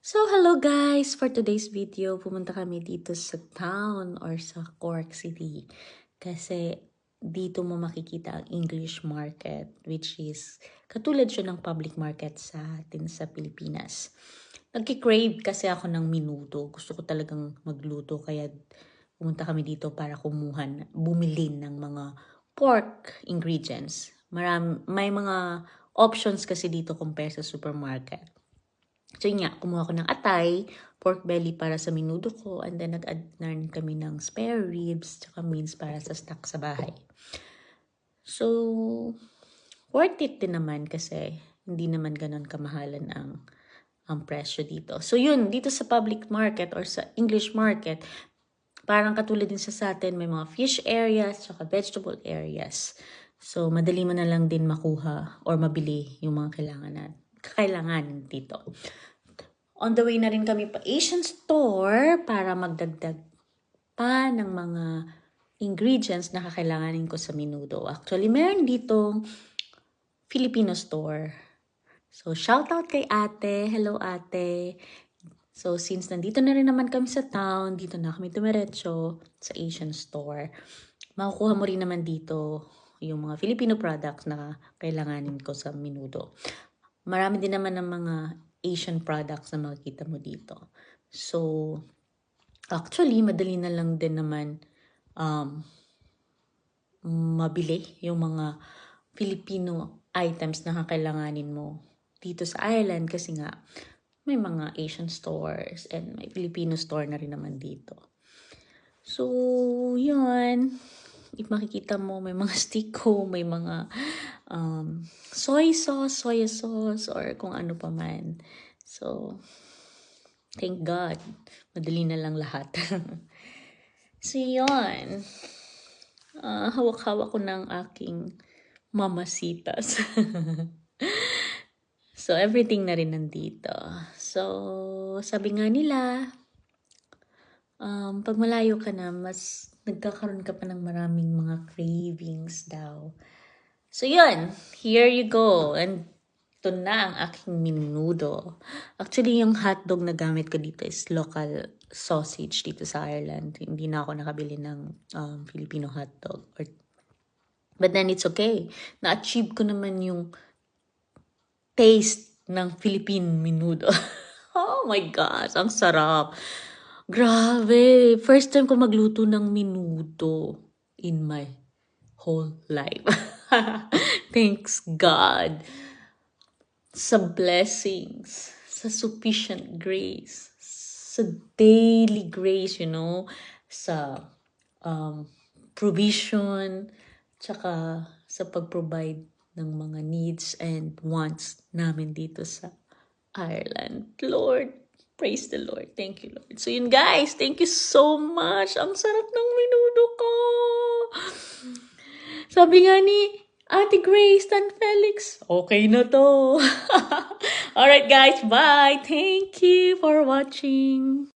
So, hello guys! For today's video, pumunta kami dito sa town or sa Cork City. Kasi dito mo makikita ang English market, which is katulad siya ng public market sa atin sa Pilipinas. Nagki-crave kasi ako ng menudo. Gusto ko talagang magluto, kaya pumunta kami dito para bumili ng mga pork ingredients. May mga options kasi dito compare sa supermarket. So yun nga, kumuha ko ng atay, pork belly para sa menudo ko, and then nag-add na rin kami ng spare ribs, tsaka meats para sa stock sa bahay. So, worth it din naman kasi hindi naman ganun kamahalan ang presyo dito. So yun, dito sa public market or sa English market, parang katulad din sa atin, may mga fish areas, tsaka vegetable areas. So, madali mo na lang din makuha or mabili yung mga kailangan dito. On the way na rin kami pa Asian store para magdagdag pa ng mga ingredients na kakailanganin ko sa menudo. Actually, meron ditong Filipino store. So, shout out kay ate. Hello ate. So, since nandito na rin naman kami sa town, dito na kami tumiretso sa Asian store. Makukuha mo rin naman dito yung mga Filipino products na kailanganin ko sa menudo. Marami din naman ng mga Asian products na makikita mo dito. So, actually, madali na lang din naman mabili yung mga Filipino items na kakailanganin mo dito sa Ireland kasi nga may mga Asian stores and may Filipino store na rin naman dito. So, yun. If makikita mo, may mga stiko, may mga soy sauce, or kung ano pa man. So, thank God. Madali na lang lahat. So, yun. Hawak-hawak ko ng aking mamasitas. So, everything na rin nandito. So, sabi nga nila, pag malayo ka na, mas nagkakaroon ka pa ng maraming mga cravings daw. So, yun. Here you go. And ito na ang aking menudo. Actually, yung hotdog na gamit ko dito is local sausage dito sa Ireland. Hindi na ako nakabili ng Filipino hotdog. But then, it's okay. Na-achieve ko naman yung taste ng Philippine menudo. Oh my gosh, ang sarap. Grabe. First time ko magluto ng menudo in my whole life. Thanks God. Sa blessings, sa sufficient grace, sa daily grace, sa provision, tsaka sa pag-provide ng mga needs and wants namin dito sa Ireland. Lord, praise the Lord. Thank you, Lord. So yun guys, thank you so much. Ang sarap ng menudo ko. Sabi nga ni Ate Grace Tan Felix, okay na to. Alright guys, bye. Thank you for watching.